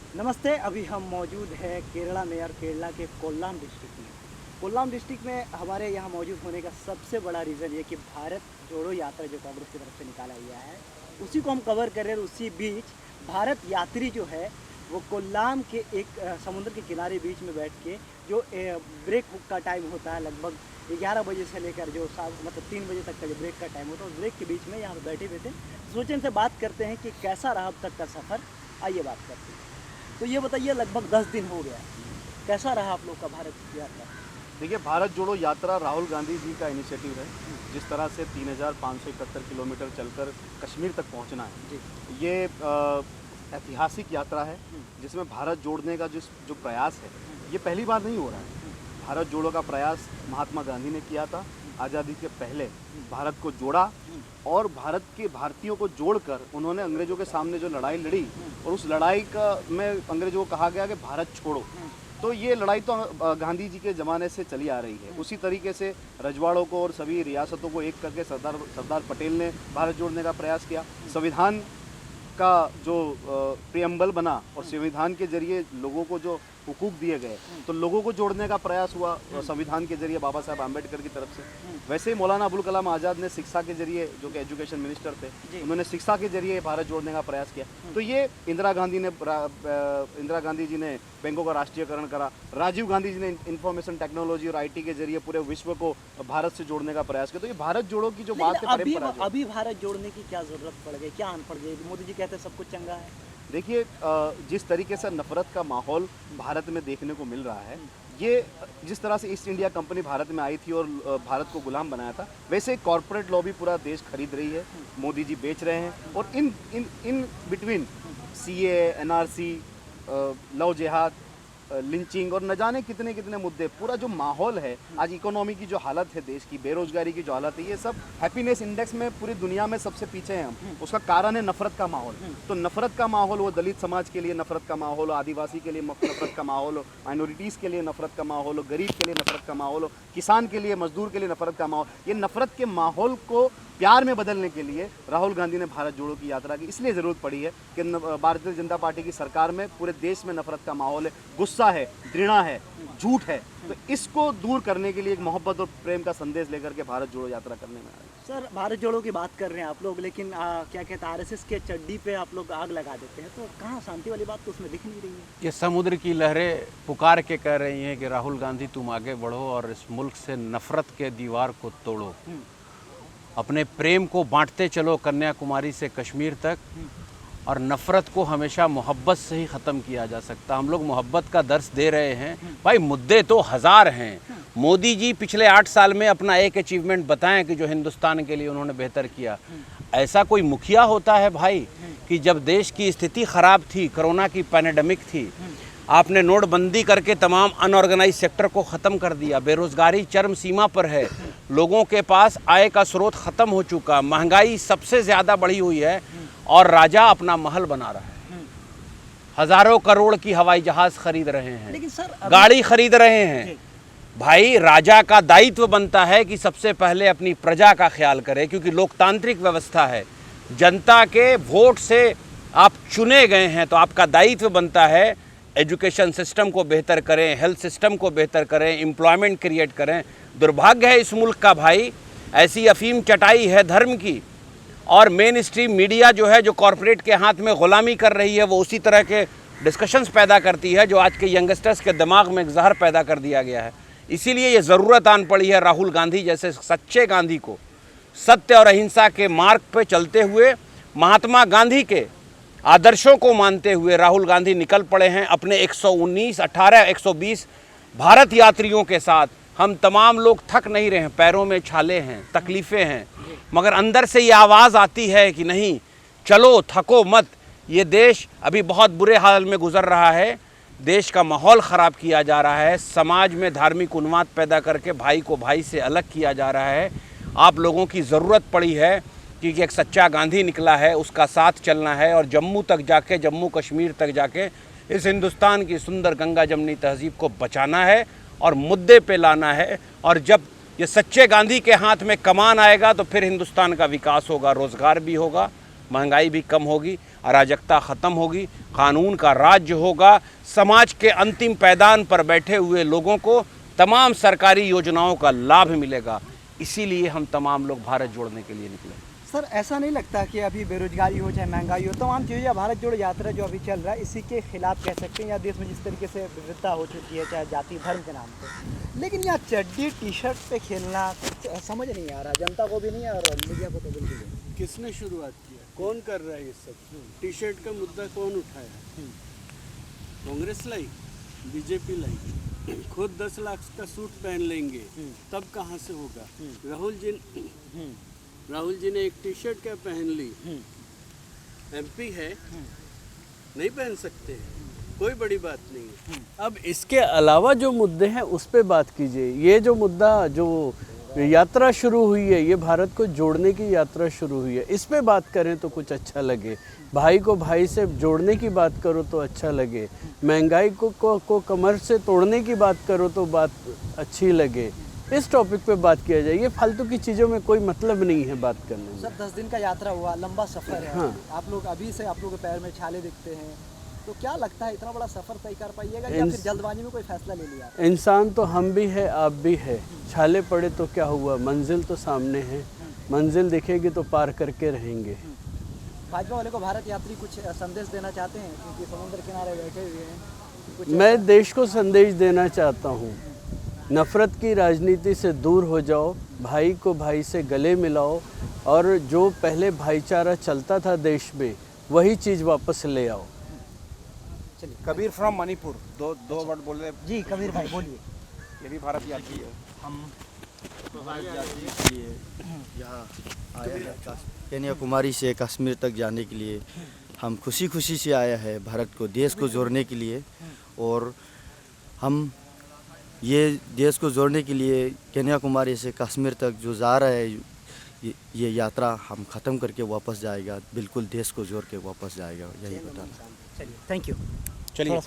नमस्ते। अभी हम मौजूद हैं केरला में और केरला के कोल्लाम डिस्ट्रिक्ट में। कोल्लाम डिस्ट्रिक्ट में हमारे यहाँ मौजूद होने का सबसे बड़ा रीज़न ये कि भारत जोड़ो यात्रा जो कांग्रेस की तरफ से निकाला गया है उसी को हम कवर कर रहे हैं। उसी बीच भारत यात्री जो है वो कोल्लाम के एक समुद्र के किनारे बीच में बैठ के जो ब्रेक का टाइम होता है लगभग 11 बजे से लेकर जो मतलब 3 बजे तक का जो ब्रेक का टाइम होता है उस ब्रेक के बीच में यहाँ पर बैठे हुए थे। सोचें इनसे बात करते हैं कि कैसा रहा अब तक का सफ़र। आइए बात करते हैं। तो ये बताइए, लगभग 10 दिन हो गया, कैसा रहा आप लोग का भारत यात्रा? देखिए, भारत जोड़ो यात्रा राहुल गांधी जी का इनिशिएटिव है। जिस तरह से 3571 किलोमीटर चलकर कश्मीर तक पहुंचना है, ये ऐतिहासिक यात्रा है जिसमें भारत जोड़ने का जो प्रयास है ये पहली बार नहीं हो रहा है। भारत जोड़ो का प्रयास महात्मा गांधी ने किया था। आज़ादी के पहले भारत को जोड़ा और भारत के भारतीयों को जोड़कर उन्होंने अंग्रेज़ों के सामने जो लड़ाई लड़ी और उस लड़ाई में अंग्रेज़ों को कहा गया कि भारत छोड़ो। तो ये लड़ाई तो गांधी जी के ज़माने से चली आ रही है। उसी तरीके से रजवाड़ों को और सभी रियासतों को एक करके सरदार पटेल ने भारत जोड़ने का प्रयास किया। संविधान का जो प्रियम्बल बना और संविधान के जरिए लोगों को जो हुकूक दिए गए तो लोगों को जोड़ने का प्रयास हुआ संविधान के जरिए बाबा साहब आम्बेडकर की तरफ से। वैसे ही मौलाना अबुल कलाम आज़ाद ने शिक्षा के जरिए, जो कि एजुकेशन मिनिस्टर थे, उन्होंने शिक्षा के जरिए भारत जोड़ने का प्रयास किया। तो ये इंदिरा गांधी जी ने बैंकों का राष्ट्रीयकरण करा। राजीव गांधी जी ने इंफॉर्मेशन टेक्नोलॉजी और IT के जरिए पूरे विश्व को भारत से जोड़ने का प्रयास किया। तो ये भारत जोड़ो की जो बात है, अभी भारत जोड़ने की क्या जरूरत पड़ गई, क्या आन पड़ गई? मोदी जी कहते हैं सब कुछ चंगा है। देखिए, जिस तरीके से नफरत का माहौल भारत में देखने को मिल रहा है, ये जिस तरह से ईस्ट इंडिया कंपनी भारत में आई थी और भारत को गुलाम बनाया था, वैसे कॉरपोरेट लॉबी पूरा देश खरीद रही है। मोदी जी बेच रहे हैं और in between CA, NRC, love जिहाद, लिंचिंग और न जाने कितने कितने मुद्दे, पूरा जो माहौल है आज, इकोनॉमी की जो हालत है देश की, बेरोजगारी की जो हालत है, ये सब हैप्पीनेस इंडेक्स में पूरी दुनिया में सबसे पीछे हैं हम। उसका कारण है नफरत का माहौल। तो नफरत का माहौल, वो दलित समाज के लिए नफरत का माहौल हो, आदिवासी के लिए नफरत का माहौल हो, माइनॉरिटीज़ के लिए नफरत का माहौल हो, गरीब के लिए नफरत का माहौल हो, किसान के लिए, मजदूर के लिए नफरत का माहौल, ये नफरत के माहौल को प्यार में बदलने के लिए राहुल गांधी ने भारत जोड़ो की यात्रा की इसलिए ज़रूरत पड़ी है कि भारतीय जनता पार्टी की सरकार में पूरे देश में नफरत का माहौल है, गुस्सा है, घृणा है, झूठ है। तो इसको दूर करने के लिए एक मोहब्बत और प्रेम का संदेश लेकर के भारत जोड़ो यात्रा करने में आए। सर, भारत जोड़ो की बात कर रहे हैं आप लोग, लेकिन क्या कहते हैं, RSS के चड्डी पे आप लोग आग लगा देते हैं, तो कहाँ शांति वाली बात तो उसमें दिख नहीं रही है। ये समुद्र की लहरें पुकार के कह रही हैं कि राहुल गांधी तुम आगे बढ़ो और इस मुल्क से नफरत के दीवार को तोड़ो, अपने प्रेम को बांटते चलो कन्याकुमारी से कश्मीर तक, और नफ़रत को हमेशा मोहब्बत से ही ख़त्म किया जा सकता। हम लोग मोहब्बत का दर्स दे रहे हैं भाई। मुद्दे तो हज़ार हैं। मोदी जी पिछले 8 साल में अपना एक अचीवमेंट बताएं कि जो हिंदुस्तान के लिए उन्होंने बेहतर किया। ऐसा कोई मुखिया होता है भाई कि जब देश की स्थिति ख़राब थी, कोरोना की पैंडेमिक थी, आपने नोटबंदी करके तमाम अनऑर्गेनाइज सेक्टर को ख़त्म कर दिया, बेरोज़गारी चरम सीमा पर है, लोगों के पास आय का स्रोत ख़त्म हो चुका, महंगाई सबसे ज़्यादा बढ़ी हुई है और राजा अपना महल बना रहा है, हज़ारों करोड़ की हवाई जहाज़ खरीद रहे हैं, लेकिन सर गाड़ी खरीद रहे हैं। भाई, राजा का दायित्व बनता है कि सबसे पहले अपनी प्रजा का ख्याल करे, क्योंकि लोकतांत्रिक व्यवस्था है, जनता के वोट से आप चुने गए हैं, तो आपका दायित्व बनता है एजुकेशन सिस्टम को बेहतर करें, हेल्थ सिस्टम को बेहतर करें, एम्प्लॉयमेंट क्रिएट करें। दुर्भाग्य है इस मुल्क का भाई, ऐसी अफीम चटाई है धर्म की, और मेन स्ट्रीम मीडिया जो है, जो कॉरपोरेट के हाथ में ग़ुलामी कर रही है, वो उसी तरह के डिस्कशंस पैदा करती है जो आज के यंगस्टर्स के दिमाग में एक जहर पैदा कर दिया गया है। इसीलिए ये ज़रूरत आन पड़ी है राहुल गांधी जैसे सच्चे गांधी को, सत्य और अहिंसा के मार्ग पर चलते हुए, महात्मा गांधी के आदर्शों को मानते हुए राहुल गांधी निकल पड़े हैं अपने 120 भारत यात्रियों के साथ। हम तमाम लोग थक नहीं रहे हैं, पैरों में छाले हैं, तकलीफ़ें हैं, मगर अंदर से ये आवाज़ आती है कि नहीं, चलो, थको मत। ये देश अभी बहुत बुरे हाल में गुजर रहा है, देश का माहौल ख़राब किया जा रहा है, समाज में धार्मिक उन्माद पैदा करके भाई को भाई से अलग किया जा रहा है। आप लोगों की ज़रूरत पड़ी है क्योंकि एक सच्चा गांधी निकला है, उसका साथ चलना है और जम्मू तक जाके, जम्मू कश्मीर तक जाके इस हिंदुस्तान की सुंदर गंगा जमनी तहज़ीब को बचाना है और मुद्दे पे लाना है। और जब ये सच्चे गांधी के हाथ में कमान आएगा तो फिर हिंदुस्तान का विकास होगा, रोज़गार भी होगा, महंगाई भी कम होगी, अराजकता ख़त्म होगी, कानून का राज्य होगा, समाज के अंतिम पैदान पर बैठे हुए लोगों को तमाम सरकारी योजनाओं का लाभ मिलेगा। इसीलिए हम तमाम लोग भारत जोड़ने के लिए निकले। सर, ऐसा नहीं लगता कि अभी बेरोजगारी हो चाहे महंगाई हो, तमाम चीज़ें भारत जोड़ो यात्रा जो अभी चल रहा है इसी के खिलाफ कह सकते हैं, या देश में जिस तरीके से विविधता हो चुकी है चाहे जाति धर्म के नाम पे, लेकिन यहाँ चड्डी टी शर्ट पे खेलना कुछ समझ नहीं आ रहा, जनता को भी नहीं और मीडिया को तो बिल्कुल नहीं। किसने शुरुआत किया, कौन कर रहा है ये सब? टी शर्ट का मुद्दा कौन उठाया? कांग्रेस लाई, बीजेपी लाई। खुद 10 लाख का सूट पहन लेंगे तब कहाँ से होगा? राहुल जी ने एक टी शर्ट क्या पहन ली, एमपी है, नहीं पहन सकते, कोई बड़ी बात नहीं है। अब इसके अलावा जो मुद्दे हैं उस पे बात कीजिए। ये जो मुद्दा जो यात्रा शुरू हुई है, ये भारत को जोड़ने की यात्रा शुरू हुई है, इस पे बात करें तो कुछ अच्छा लगे। भाई को भाई से जोड़ने की बात करो तो अच्छा लगे, महंगाई को कमर से तोड़ने की बात करो तो बात अच्छी लगे। इस टॉपिक पे बात किया जाए, ये फालतू की चीज़ों में कोई मतलब नहीं है बात करने में। सर, 10 दिन का यात्रा हुआ, लंबा सफ़र है। हाँ। आप लोग अभी से आप लोगों के पैर में छाले दिखते हैं, तो क्या लगता है इतना बड़ा सफ़र तय कर पाइएगा या फिर जल्दबाजी में कोई फैसला ले लिया? इंसान तो हम भी है, आप भी है, छाले पड़े तो क्या हुआ, मंजिल तो सामने है, मंजिल दिखेगी तो पार करके रहेंगे। भाजपा वाले को भारत यात्री कुछ संदेश देना चाहते हैं, क्योंकि समुद्र किनारे बैठे हुए हैं, कुछ मैं देश को संदेश देना चाहता हूँ, नफ़रत की राजनीति से दूर हो जाओ, भाई को भाई से गले मिलाओ और जो पहले भाईचारा चलता था देश में वही चीज़ वापस ले आओ। चलिए। कबीर फ्रॉम मणिपुर, दो वर्ड बोले। जी कबीर भाई बोलिए। ये भी भारत यात्री है। हम भारत यात्री के लिए यहाँ आया है, कन्याकुमारी से कश्मीर तक जाने के लिए हम खुशी खुशी से आया है भारत को, देश को जोड़ने के लिए। और हम ये देश को जोड़ने के लिए कन्याकुमारी से कश्मीर तक जो जा रहा है, ये यात्रा हम ख़त्म करके वापस जाएगा, बिल्कुल देश को जोड़ के वापस जाएगा, यही बताना। चलिए, थैंक यू। चलिए।